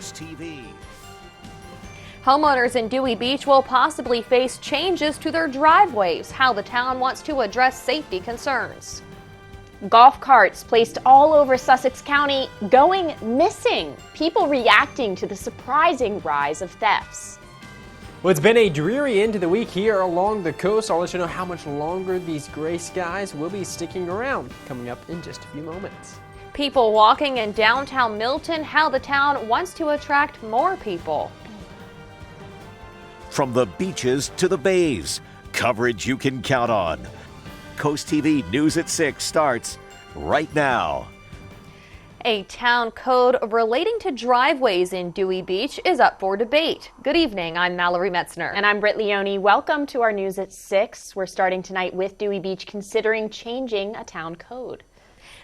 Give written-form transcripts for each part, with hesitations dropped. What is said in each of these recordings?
CoastTV. Homeowners in Dewey Beach will possibly face changes to their driveways, how the town wants to address safety concerns. Golf carts placed all over Sussex County going missing. People reacting to the surprising rise of thefts. Well, it's been a dreary end to the week here along the coast. I'll let you know how much longer these gray skies will be sticking around coming up in just a few moments. People walking in downtown Milton, how the town wants to attract more people. From the beaches to the bays, coverage you can count on. Coast TV News at 6 starts right now. A town code relating to driveways in Dewey Beach is up for debate. Good evening, I'm Mallory Metzner. And I'm Britt Leone. Welcome to our News at 6. We're starting tonight with Dewey Beach considering changing a town code.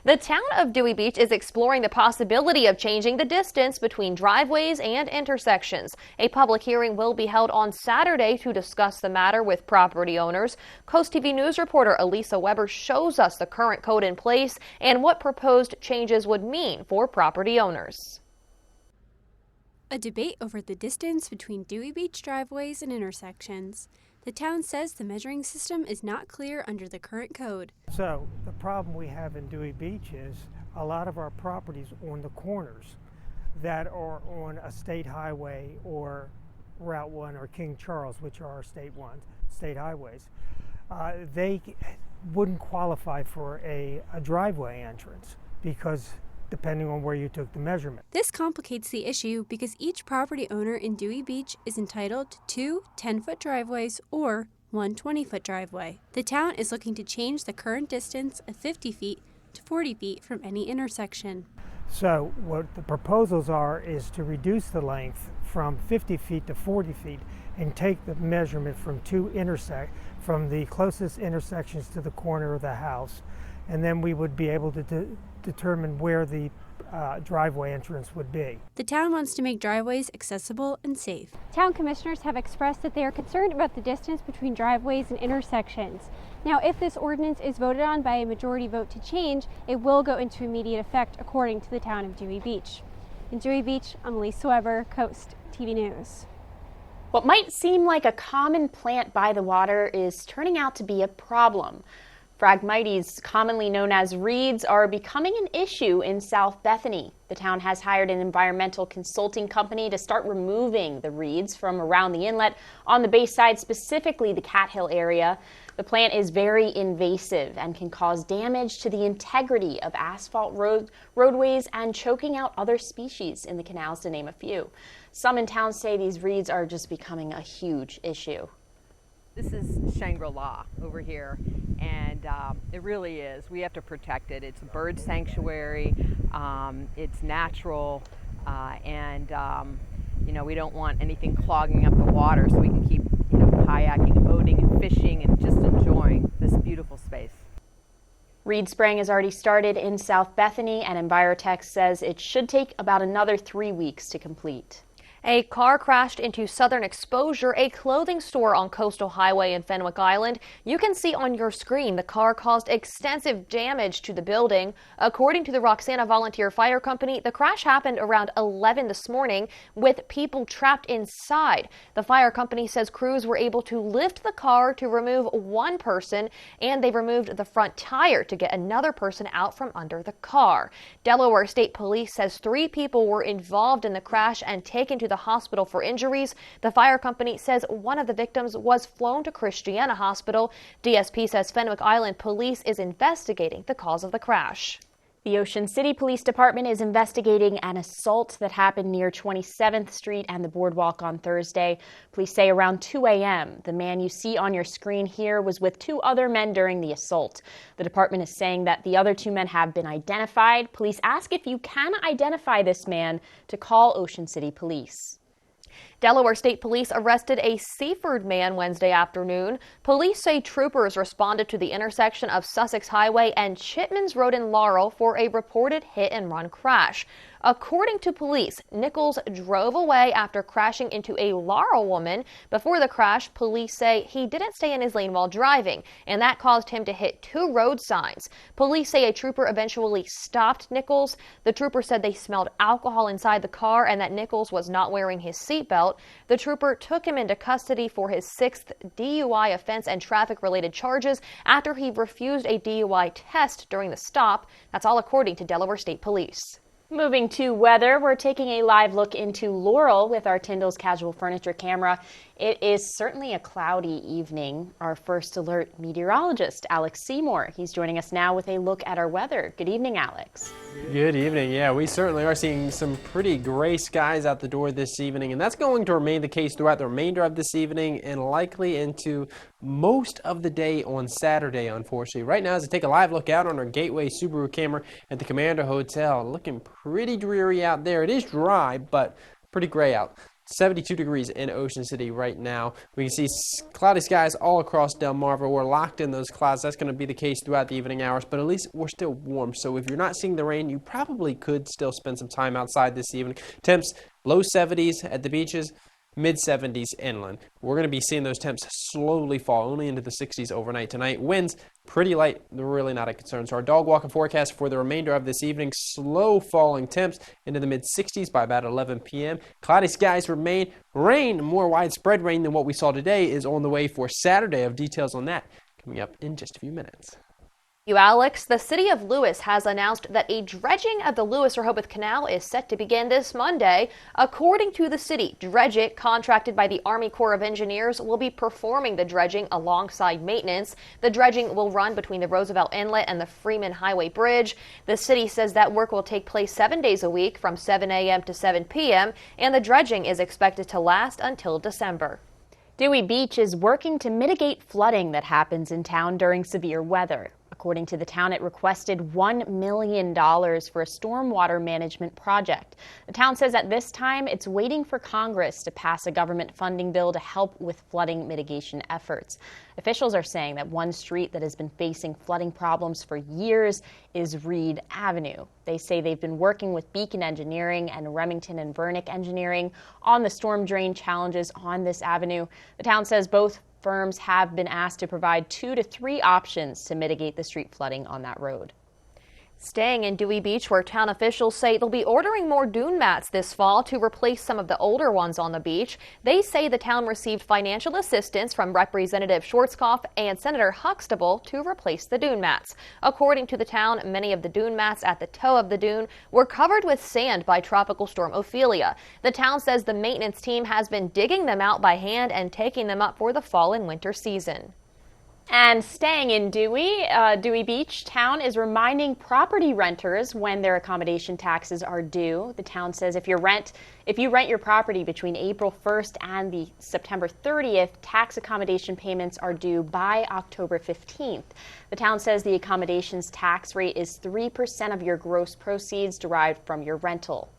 The town of Dewey Beach is exploring the possibility of changing the distance between driveways and intersections. A public hearing will be held on Saturday to discuss the matter with property owners. Coast TV News reporter Elisa Weber shows us the current code in place and what proposed changes would mean for property owners. A debate over the distance between Dewey Beach driveways and intersections. The town says the measuring system is not clear under the current code. So the problem we have in Dewey Beach is a lot of our properties on the corners that are on a state highway or Route 1 or King Charles, which are our state highways, they wouldn't qualify for a driveway entrance because depending on where you took the measurement. This complicates the issue because each property owner in Dewey Beach is entitled to 2 10-foot driveways or 1 20-foot driveway. The town is looking to change the current distance of 50 feet to 40 feet from any intersection. So what the proposals are is to reduce the length from 50 feet to 40 feet and take the measurement from from the closest intersections to the corner of the house, and then we would be able to determine where the driveway entrance would be. The town wants to make driveways accessible and safe. Town commissioners have expressed that they are concerned about the distance between driveways and intersections. Now, if this ordinance is voted on by a majority vote to change, it will go into immediate effect according to the town of Dewey Beach. In Dewey Beach, I'm Elisa Weber, Coast TV News. What might seem like a common plant by the water is turning out to be a problem. Phragmites, commonly known as reeds, are becoming an issue in South Bethany. The town has hired an environmental consulting company to start removing the reeds from around the inlet on the bayside, specifically the Cat Hill area. The plant is very invasive and can cause damage to the integrity of asphalt roadways and choking out other species in the canals, to name a few. Some in town say these reeds are just becoming a huge issue. This is Shangri-La over here, and it really is. We have to protect it. It's a bird sanctuary, it's natural, and we don't want anything clogging up the water, so we can keep kayaking, boating, and fishing, and just enjoying this beautiful space. Reed spraying has already started in South Bethany, and Envirotech says it should take about another 3 weeks to complete. A car crashed into Southern Exposure, a clothing store on Coastal Highway in Fenwick Island. You can see on your screen the car caused extensive damage to the building. According to the Roxana Volunteer Fire Company, the crash happened around 11 this morning with people trapped inside. The fire company says crews were able to lift the car to remove one person, and they removed the front tire to get another person out from under the car. Delaware State Police says 3 people were involved in the crash and taken to the hospital for injuries. The fire company says one of the victims was flown to Christiana Hospital. DSP says Fenwick Island Police is investigating the cause of the crash. The Ocean City Police Department is investigating an assault that happened near 27th Street and the boardwalk on Thursday. Police say around 2 a.m. The man you see on your screen here was with 2 other men during the assault. The department is saying that the other 2 men have been identified. Police ask if you can identify this man to call Ocean City Police. Delaware State Police arrested a Seaford man Wednesday afternoon. Police say troopers responded to the intersection of Sussex Highway and Chipman's Road in Laurel for a reported hit-and-run crash. According to police, Nichols drove away after crashing into a Laurel woman. Before the crash, police say he didn't stay in his lane while driving, and that caused him to hit 2 road signs. Police say a trooper eventually stopped Nichols. The trooper said they smelled alcohol inside the car and that Nichols was not wearing his seatbelt. The trooper took him into custody for his 6th DUI offense and traffic-related charges after he refused a DUI test during the stop. That's all according to Delaware State Police. Moving to weather, we're taking a live look into Laurel with our Tyndall's Casual Furniture camera. It is certainly a cloudy evening. Our first alert meteorologist, Alex Seymour, he's joining us now with a look at our weather. Good evening, Alex. Good evening. Yeah, we certainly are seeing some pretty gray skies out the door this evening, and that's going to remain the case throughout the remainder of this evening and likely into most of the day on Saturday, unfortunately. Right now, as I take a live look out on our Gateway Subaru camera at the Commander Hotel, looking pretty dreary out there. It is dry, but pretty gray out. 72 degrees in Ocean City right now. We can see cloudy skies all across Delmarva. We're locked in those clouds. That's going to be the case throughout the evening hours, but at least we're still warm. So if you're not seeing the rain, you probably could still spend some time outside this evening. Temps low 70s at the beaches, mid 70s inland. We're going to be seeing those temps slowly fall only into the 60s overnight tonight. Winds pretty light, they're really not a concern. So our dog walking forecast for the remainder of this evening, slow falling temps into the mid 60s by about 11 p.m. Cloudy skies remain. Rain, more widespread rain than what we saw today, is on the way for Saturday. Of details on that coming up in just a few minutes. You, Alex. The city of Lewis has announced that a dredging of the Lewis-Rehoboth Canal is set to begin this Monday. According to the city, Dredge, contracted by the Army Corps of Engineers, will be performing the dredging alongside maintenance. The dredging will run between the Roosevelt Inlet and the Freeman Highway Bridge. The city says that work will take place 7 days a week from 7 a.m. to 7 p.m., and the dredging is expected to last until December. Dewey Beach is working to mitigate flooding that happens in town during severe weather. According to the town, it requested $1 million for a stormwater management project. The town says at this time it's waiting for Congress to pass a government funding bill to help with flooding mitigation efforts. Officials are saying that one street that has been facing flooding problems for years is Reed Avenue. They say they've been working with Beacon Engineering and Remington and Vernick Engineering on the storm drain challenges on this avenue. The town says both firms have been asked to provide 2 to 3 options to mitigate the street flooding on that road. Staying in Dewey Beach, where town officials say they'll be ordering more dune mats this fall to replace some of the older ones on the beach. They say the town received financial assistance from Representative Schwarzkopf and Senator Huxtable to replace the dune mats. According to the town, many of the dune mats at the toe of the dune were covered with sand by Tropical Storm Ophelia. The town says the maintenance team has been digging them out by hand and taking them up for the fall and winter season. And staying in Dewey Beach, town is reminding property renters when their accommodation taxes are due. The town says if you rent your property between April 1st and the September 30th, tax accommodation payments are due by October 15th. The town says the accommodations tax rate is 3% of your gross proceeds derived from your rental.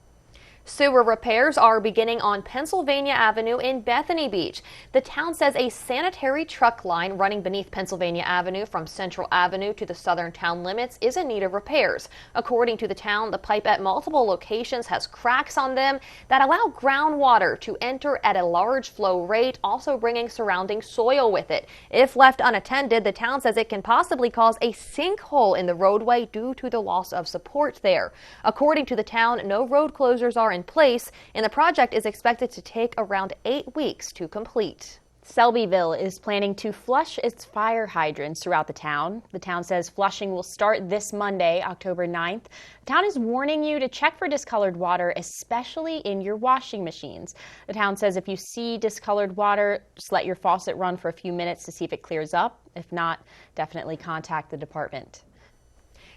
Sewer repairs are beginning on Pennsylvania Avenue in Bethany Beach. The town says a sanitary truck line running beneath Pennsylvania Avenue from Central Avenue to the southern town limits is in need of repairs. According to the town, the pipe at multiple locations has cracks on them that allow groundwater to enter at a large flow rate, also bringing surrounding soil with it. If left unattended, the town says it can possibly cause a sinkhole in the roadway due to the loss of support there. According to the town, no road closures are in place, and the project is expected to take around 8 weeks to complete. Selbyville is planning to flush its fire hydrants throughout the town. The town says flushing will start this Monday, October 9th. The town is warning you to check for discolored water, especially in your washing machines. The town says if you see discolored water, just let your faucet run for a few minutes to see if it clears up. If not, definitely contact the department.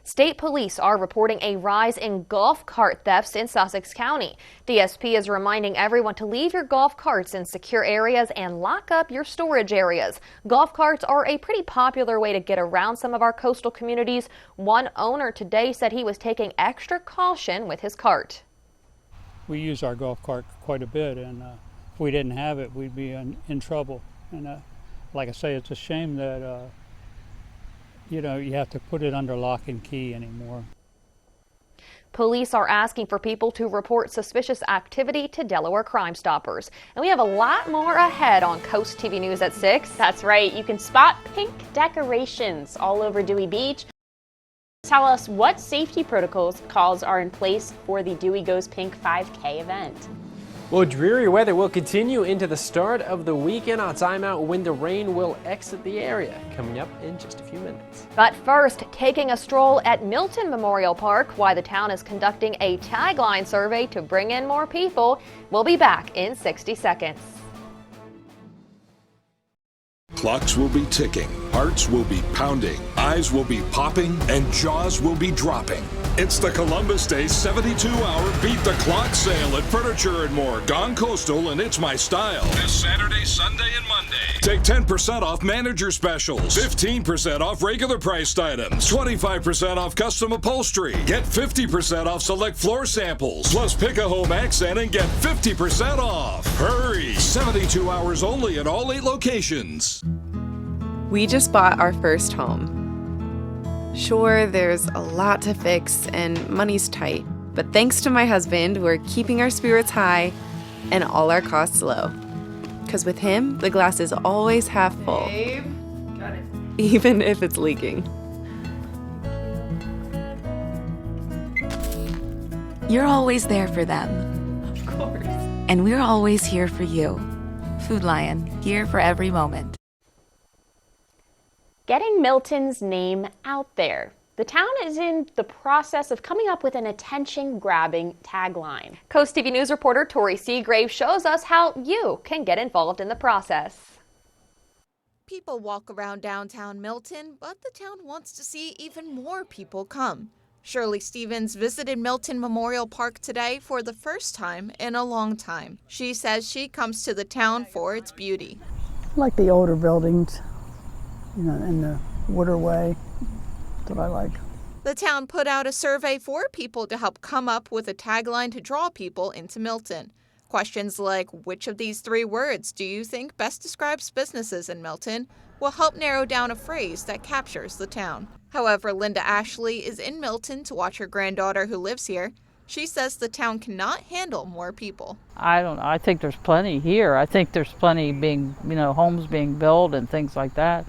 State police are reporting a rise in golf cart thefts in Sussex County. DSP is reminding everyone to leave your golf carts in secure areas and lock up your storage areas. Golf carts are a pretty popular way to get around some of our coastal communities. One owner today said he was taking extra caution with his cart. We use our golf cart quite a bit, and if we didn't have it, we'd be in trouble. And like I say, it's a shame that you have to put it under lock and key anymore. Police are asking for people to report suspicious activity to Delaware Crime Stoppers. And we have a lot more ahead on Coast TV News at 6. That's right. You can spot pink decorations all over Dewey Beach. Tell us what safety protocols are in place for the Dewey Goes Pink 5K event. Well, dreary weather will continue into the start of the weekend. Our timeout when the rain will exit the area, coming up in just a few minutes. But first, taking a stroll at Milton Memorial Park, why the town is conducting a tagline survey to bring in more people. We'll be back in 60 seconds. Clocks will be ticking, hearts will be pounding, eyes will be popping, and jaws will be dropping. It's the Columbus Day 72-hour Beat the Clock sale at Furniture & More, Gone Coastal, and It's My Style. This Saturday, Sunday, and Monday. Take 10% off manager specials, 15% off regular priced items, 25% off custom upholstery. Get 50% off select floor samples, plus pick a home accent and get 50% off. Hurry! 72 hours only at all 8 locations. We just bought our first home. Sure, there's a lot to fix and money's tight, but thanks to my husband, we're keeping our spirits high and all our costs low. Because with him, the glass is always half full. Babe, got it. Even if it's leaking. You're always there for them. Of course. And we're always here for you. Food Lion, here for every moment. Getting Milton's name out there. The town is in the process of coming up with an attention-grabbing tagline. Coast TV News reporter Tori Seagrave shows us how you can get involved in the process. People walk around downtown Milton, but the town wants to see even more people come. Shirley Stevens visited Milton Memorial Park today for the first time in a long time. She says she comes to the town for its beauty. I like the older buildings, in the waterway. That's what I like. The town put out a survey for people to help come up with a tagline to draw people into Milton. Questions like, which of these 3 words do you think best describes businesses in Milton, will help narrow down a phrase that captures the town. However, Linda Ashley is in Milton to watch her granddaughter who lives here. She says the town cannot handle more people. I don't know. I think there's plenty here. I think there's plenty being, homes being built and things like that.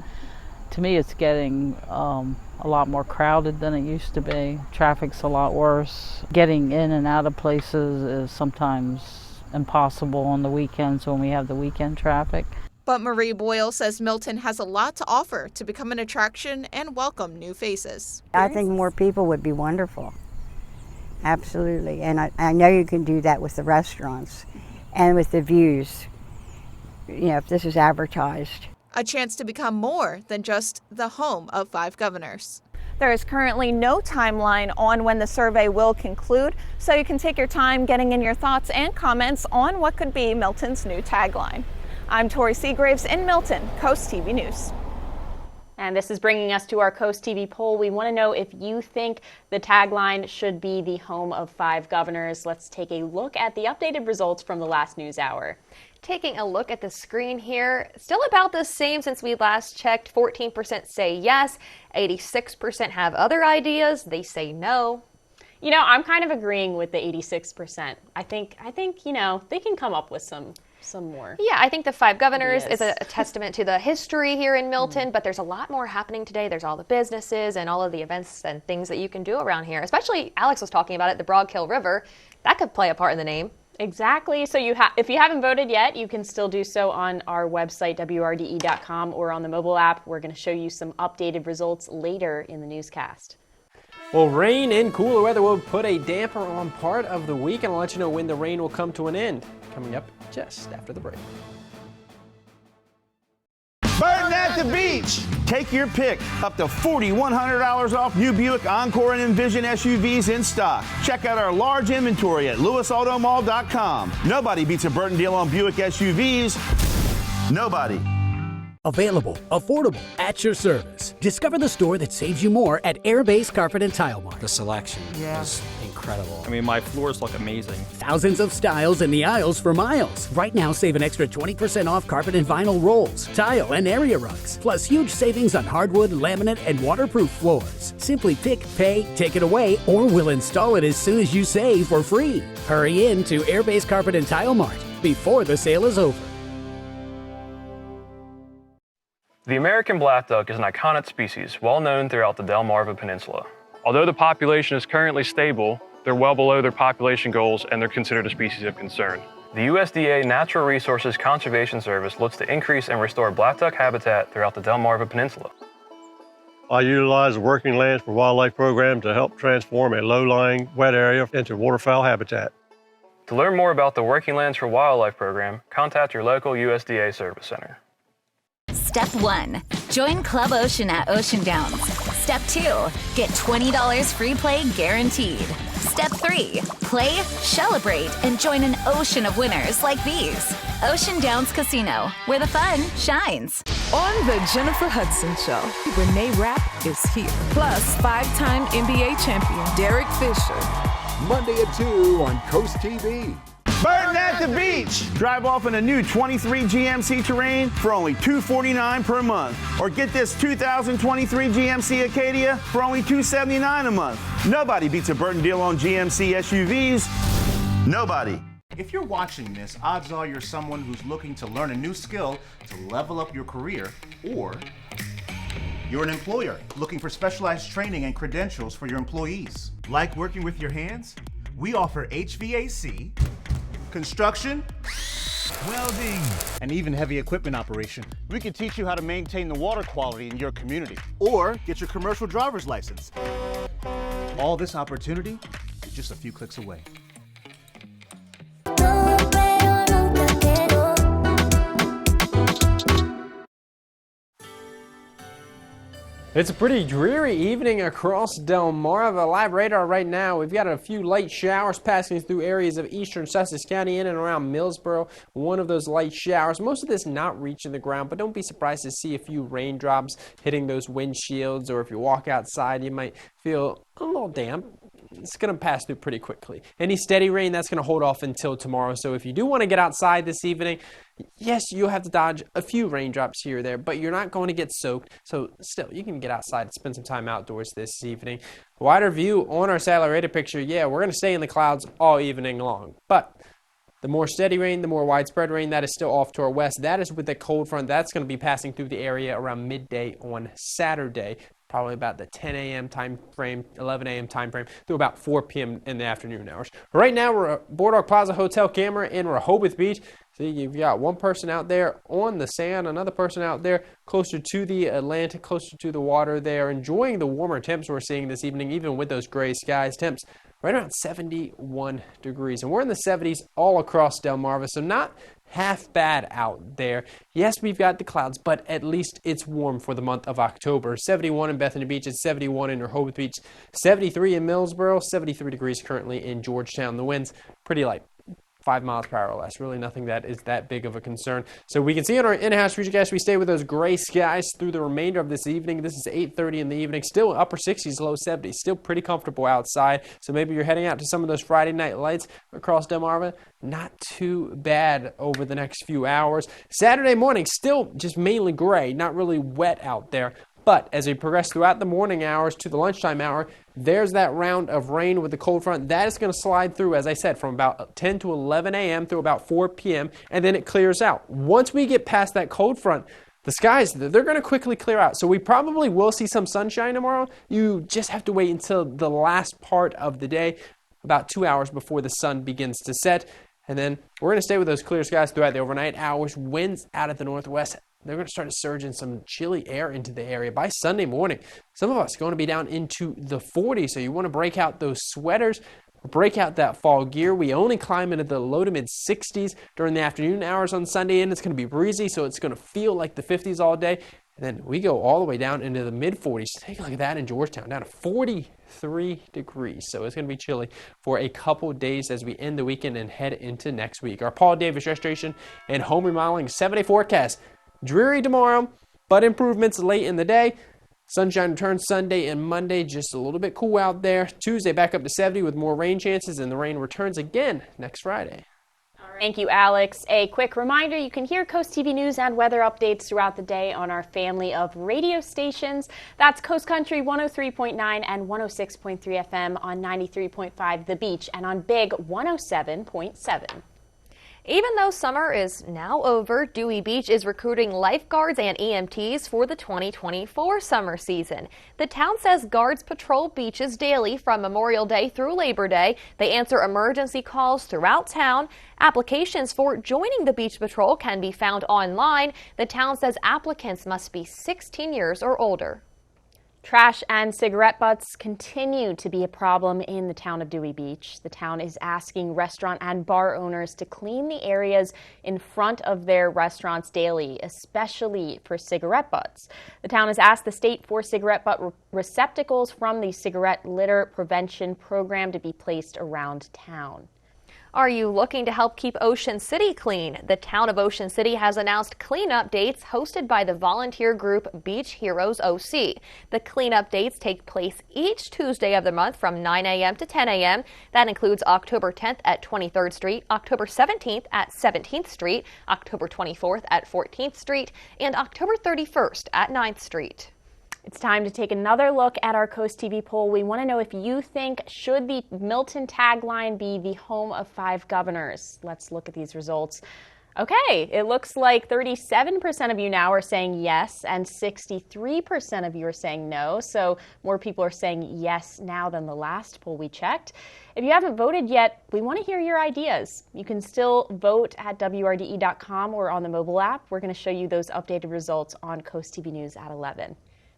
To me, it's getting a lot more crowded than it used to be. Traffic's a lot worse. Getting in and out of places is sometimes impossible on the weekends when we have the weekend traffic. But Marie Boyle says Milton has a lot to offer to become an attraction and welcome new faces. I think more people would be wonderful. Absolutely. And I know you can do that with the restaurants and with the views, if this is advertised. A chance to become more than just the home of 5 governors. There is currently no timeline on when the survey will conclude, so you can take your time getting in your thoughts and comments on what could be Milton's new tagline. I'm Tori Seagraves in Milton, Coast TV News. And this is bringing us to our Coast TV poll. We want to know if you think the tagline should be the home of 5 governors. Let's take a look at the updated results from the last news hour. Taking a look at the screen here, still about the same since we last checked. 14% say yes, 86% have other ideas, they say no. I'm kind of agreeing with the 86%. I think they can come up with some more. Yeah, I think the 5 governors is a testament to the history here in Milton, but there's a lot more happening today. There's all the businesses and all of the events and things that you can do around here. Especially, Alex was talking about it, the Broadkill River. That could play a part in the name. Exactly. So if you haven't voted yet, you can still do so on our website, WRDE.com, or on the mobile app. We're going to show you some updated results later in the newscast. Well, rain and cooler weather will put a damper on part of the week, and I'll let you know when the rain will come to an end. Coming up just after the break. Burton at the beach. Take your pick. Up to $4,100 off new Buick Encore and Envision SUVs in stock. Check out our large inventory at lewisautomall.com. Nobody beats a Burton deal on Buick SUVs. Nobody. Available, affordable, at your service. Discover the store that saves you more at Airbase Carpet and Tile Mart. The selection is incredible. incredible. I mean, my floors look amazing. Thousands of styles in the aisles for miles. Right now, save an extra 20% off carpet and vinyl rolls, tile, and area rugs. Plus, huge savings on hardwood, laminate, and waterproof floors. Simply pick, pay, take it away, or we'll install it as soon as you save for free. Hurry in to Airbase Carpet and Tile Mart before the sale is over. The American black duck is an iconic species, well known throughout the Delmarva Peninsula. Although the population is currently stable, they're well below their population goals and they're considered a species of concern. The USDA Natural Resources Conservation Service looks to increase and restore black duck habitat throughout the Delmarva Peninsula. I utilize the Working Lands for Wildlife program to help transform a low-lying wet area into waterfowl habitat. To learn more about the Working Lands for Wildlife program, contact your local USDA Service Center. Step 1. Join Club Ocean at Ocean Downs. Step 2. Get $20 free play guaranteed. Step 3. Play, celebrate, and join an ocean of winners like these. Ocean Downs Casino, where the fun shines. On the Jennifer Hudson Show, Renee Rapp is here. Plus, 5-time NBA champion Derek Fisher. Monday at 2 on CoastTV. Burton at the beach. Drive off in a new 23 GMC Terrain for only $249 per month. Or get this 2023 GMC Acadia for only $279 a month. Nobody beats a Burton deal on GMC SUVs. Nobody. If you're watching this, odds are you're someone who's looking to learn a new skill to level up your career, or you're an employer looking for specialized training and credentials for your employees. Like working with your hands? We offer HVAC, construction, welding, and even heavy equipment operation. We can teach you how to maintain the water quality in your community. Or get your commercial driver's license. All this opportunity is just a few clicks away. It's a pretty dreary evening across Delmarva. Live radar right now, we've got a few light showers passing through areas of eastern Sussex County in and around Millsboro. One of those light showers, most of this not reaching the ground, but don't be surprised to see a few raindrops hitting those windshields, or if you walk outside, you might feel a little damp. It's going to pass through pretty quickly. Any steady rain, that's going to hold off until tomorrow. So if you do want to get outside this evening, yes, you'll have to dodge a few raindrops here or there, but you're not going to get soaked. So still, you can get outside and spend some time outdoors this evening. Wider view on our satellite radar picture, yeah, we're going to stay in the clouds all evening long. But the more steady rain, the more widespread rain, that is still off to our west. That is with the cold front. That's going to be passing through the area around midday on Saturday. Probably about the 10 a.m. time frame, 11 a.m. time frame, through about 4 p.m. in the afternoon hours. Right now, we're at Boardwalk Plaza Hotel camera in Rehoboth Beach. See, you've got one person out there on the sand, another person out there closer to the Atlantic, closer to the water. They are enjoying the warmer temps we're seeing this evening, even with those gray skies. Temps right around 71 degrees. And we're in the 70s all across Delmarva, so not half bad out there. Yes, we've got the clouds, but at least it's warm for the month of October. 71 in Bethany Beach, it's 71 in Rehoboth Beach, 73 in Millsboro, 73 degrees currently in Georgetown. The wind's pretty light. 5 miles per hour or less. Really nothing that is that big of a concern. So we can see on our in-house forecast, we stay with those gray skies through the remainder of this evening. This is 8:30 in the evening. Still upper 60s, low 70s. Still pretty comfortable outside. So maybe you're heading out to some of those Friday night lights across Delmarva. Not too bad over the next few hours. Saturday morning, still just mainly gray. Not really wet out there. But as we progress throughout the morning hours to the lunchtime hour, there's that round of rain with the cold front. That is going to slide through, as I said, from about 10 to 11 a.m. through about 4 p.m., and then it clears out. Once we get past that cold front, the skies, they're going to quickly clear out. So we probably will see some sunshine tomorrow. You just have to wait until the last part of the day, about 2 hours before the sun begins to set. And then we're going to stay with those clear skies throughout the overnight hours. Winds out of the northwest. They're going to start to surge in some chilly air into the area by Sunday morning. Some of us are going to be down into the 40s, so you want to break out those sweaters, break out that fall gear. We only climb into the low to mid 60s during the afternoon hours on Sunday, and it's going to be breezy, so it's going to feel like the 50s all day. And then we go all the way down into the mid 40s. Take a look at that in Georgetown, down to 43 degrees. So it's going to be chilly for a couple days as we end the weekend and head into next week. Our Paul Davis Restoration and Home Remodeling 7-day forecast. Dreary tomorrow, but improvements late in the day. Sunshine returns Sunday and Monday, just a little bit cool out there. Tuesday back up to 70 with more rain chances, and the rain returns again next Friday. Thank you, Alex. A quick reminder, you can hear Coast TV news and weather updates throughout the day on our family of radio stations. That's Coast Country 103.9 and 106.3 FM on 93.5 The Beach and on Big 107.7. Even though summer is now over, Dewey Beach is recruiting lifeguards and EMTs for the 2024 summer season. The town says guards patrol beaches daily from Memorial Day through Labor Day. They answer emergency calls throughout town. Applications for joining the beach patrol can be found online. The town says applicants must be 16 years or older. Trash and cigarette butts continue to be a problem in the town of Dewey Beach. The town is asking restaurant and bar owners to clean the areas in front of their restaurants daily, especially for cigarette butts. The town has asked the state for cigarette butt receptacles from the cigarette litter prevention program to be placed around town. Are you looking to help keep Ocean City clean? The town of Ocean City has announced cleanup dates hosted by the volunteer group Beach Heroes OC. The cleanup dates take place each Tuesday of the month from 9 a.m. to 10 a.m. That includes October 10th at 23rd Street, October 17th at 17th Street, October 24th at 14th Street, and October 31st at 9th Street. It's time to take another look at our Coast TV poll. We want to know if you think, should the Milton tagline be the home of 5 governors? Let's look at these results. Okay, it looks like 37% of you now are saying yes and 63% of you are saying no. So more people are saying yes now than the last poll we checked. If you haven't voted yet, we want to hear your ideas. You can still vote at WRDE.com or on the mobile app. We're going to show you those updated results on Coast TV News at 11.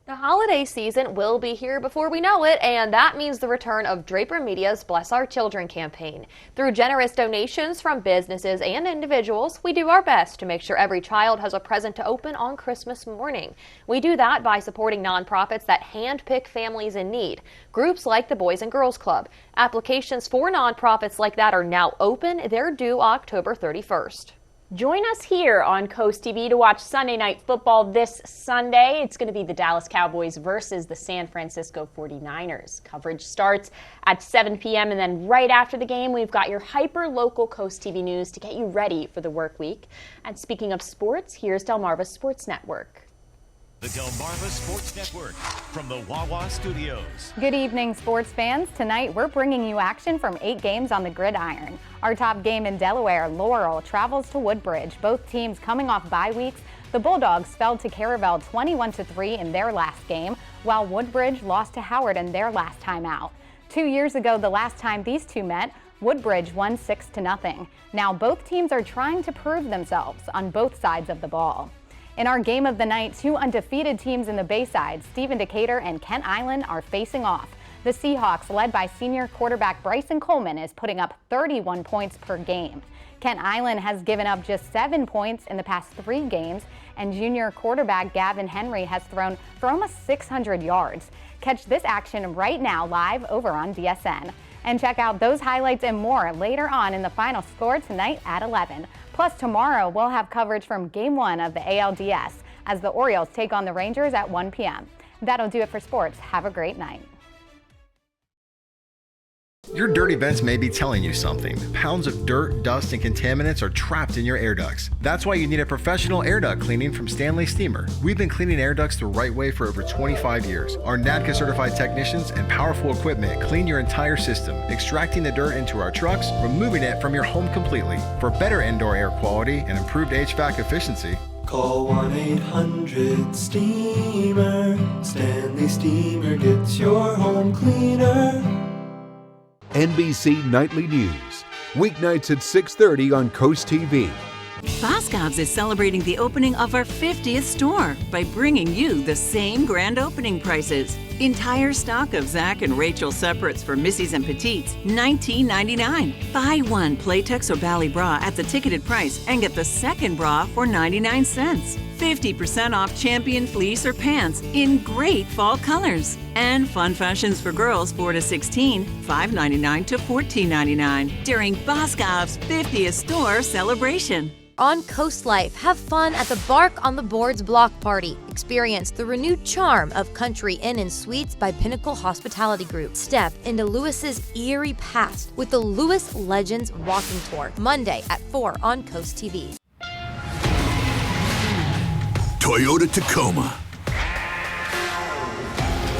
The holiday season will be here before we know it, and that means the return of Draper Media's Bless Our Children campaign. Through generous donations from businesses and individuals, we do our best to make sure every child has a present to open on Christmas morning. We do that by supporting nonprofits that handpick families in need, groups like the Boys and Girls Club. Applications for nonprofits like that are now open. They're due October 31st. Join us here on Coast TV to watch Sunday Night Football this Sunday. It's going to be the Dallas Cowboys versus the San Francisco 49ers. Coverage starts at 7 p.m. and then right after the game, we've got your hyper-local Coast TV news to get you ready for the work week. And speaking of sports, here's Delmarva Sports Network. The Delmarva Sports Network from the Wawa Studios. Good evening, sports fans. Tonight, we're bringing you action from 8 games on the gridiron. Our top game in Delaware, Laurel, travels to Woodbridge. Both teams coming off bye weeks. The Bulldogs fell to Caravel 21-3 in their last game, while Woodbridge lost to Howard in their last time out. 2 years ago, the last time these two met, Woodbridge won 6-0. Now both teams are trying to prove themselves on both sides of the ball. In our game of the night, 2 undefeated teams in the Bayside, Stephen Decatur and Kent Island, are facing off. The Seahawks, led by senior quarterback Bryson Coleman, is putting up 31 points per game. Kent Island has given up just 7 points in the past 3 games, and junior quarterback Gavin Henry has thrown for almost 600 yards. Catch this action right now live over on BSN. And check out those highlights and more later on in the final score tonight at 11. Plus, tomorrow we'll have coverage from Game 1 of the ALDS as the Orioles take on the Rangers at 1 p.m. That'll do it for sports. Have a great night. Your dirty vents may be telling you something. Pounds of dirt, dust, and contaminants are trapped in your air ducts. That's why you need a professional air duct cleaning from Stanley Steamer. We've been cleaning air ducts the right way for over 25 years. Our NADCA certified technicians and powerful equipment clean your entire system, extracting the dirt into our trucks, removing it from your home completely. For better indoor air quality and improved HVAC efficiency, call 1-800-STEAMER. Stanley Steamer gets your home cleaner. NBC Nightly News, weeknights at 6:30 on Coast TV. Boscov's is celebrating the opening of our 50th store by bringing you the same grand opening prices. Entire stock of Zach and Rachel separates for Missies and Petites, $19.99. Buy one Playtex or Bally bra at the ticketed price and get the second bra for 99 cents. 50% off Champion fleece or pants in great fall colors. And fun fashions for girls 4 to 16, $5.99 to $14.99 during Boscov's 50th store celebration. on Coast Life. Have fun at the Bark on the Boards block party. Experience the renewed charm of Country Inn and Suites by Pinnacle Hospitality Group. Step into Lewis's eerie past with the Lewis Legends Walking Tour, Monday at 4 on CoastTV. Toyota Tacoma,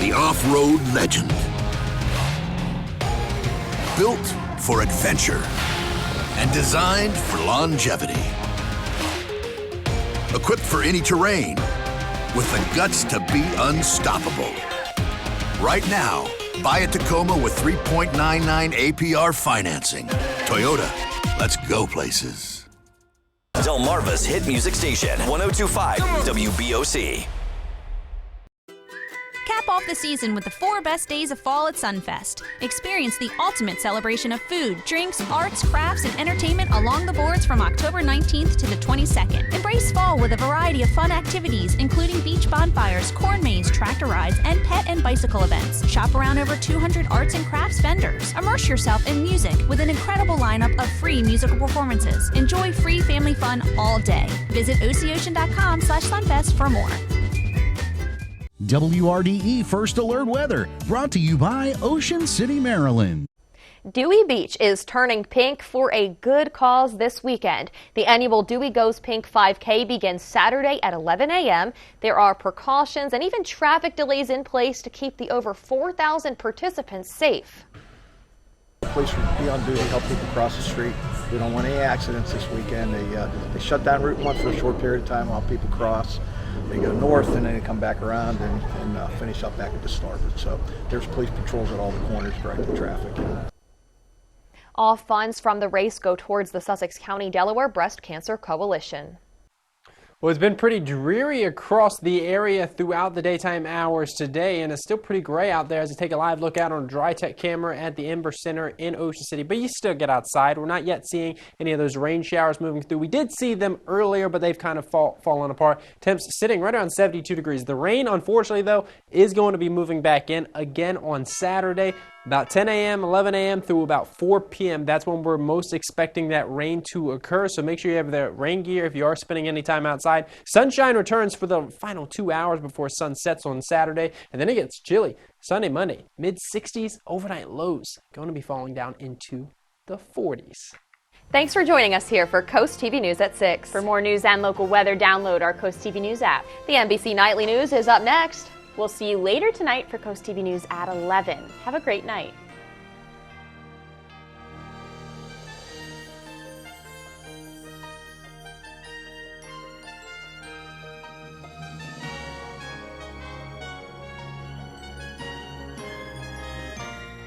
the off-road legend. Built for adventure and designed for longevity. Equipped for any terrain with the guts to be unstoppable. Right now, buy a Tacoma with 3.99 APR financing. Toyota, let's go places. Delmarva's hit music station, 102.5 WBOC. Cap off the season with the 4 best days of fall at Sunfest. Experience the ultimate celebration of food, drinks, arts, crafts, and entertainment along the boards from October 19th to the 22nd. Embrace fall with a variety of fun activities, including beach bonfires, corn maze, tractor rides, and pet and bicycle events. Shop around over 200 arts and crafts vendors. Immerse yourself in music with an incredible lineup of free musical performances. Enjoy free family fun all day. Visit oceocean.com/sunfest for more. WRDE First Alert Weather, brought to you by Ocean City, Maryland. Dewey Beach is turning pink for a good cause this weekend. The annual Dewey Goes Pink 5K begins Saturday at 11 a.m. There are precautions and even traffic delays in place to keep the over 4,000 participants safe. The police will be on duty to help people cross the street. We don't want any accidents this weekend. They shut down Route 1 for a short period of time while people cross. They go north and then they come back around and finish up back at the starboard. So there's police patrols at all the corners directing traffic. All funds from the race go towards the Sussex County, Delaware Breast Cancer Coalition. Well, it's been pretty dreary across the area throughout the daytime hours today, and it's still pretty gray out there as I take a live look out on a Dry-Tech camera at the Ember Center in Ocean City. But you still get outside. We're not yet seeing any of those rain showers moving through. We did see them earlier, but they've kind of fallen apart. Temps sitting right around 72 degrees. The rain, unfortunately, though, is going to be moving back in again on Saturday. About 10 a.m., 11 a.m. through about 4 p.m. That's when we're most expecting that rain to occur. So make sure you have the rain gear if you are spending any time outside. Sunshine returns for the final 2 hours before sun sets on Saturday. And then it gets chilly. Sunday, Monday, mid-60s, overnight lows. Going to be falling down into the 40s. Thanks for joining us here for Coast TV News at 6. For more news and local weather, download our Coast TV News app. The NBC Nightly News is up next. We'll see you later tonight for Coast TV News at 11. Have a great night.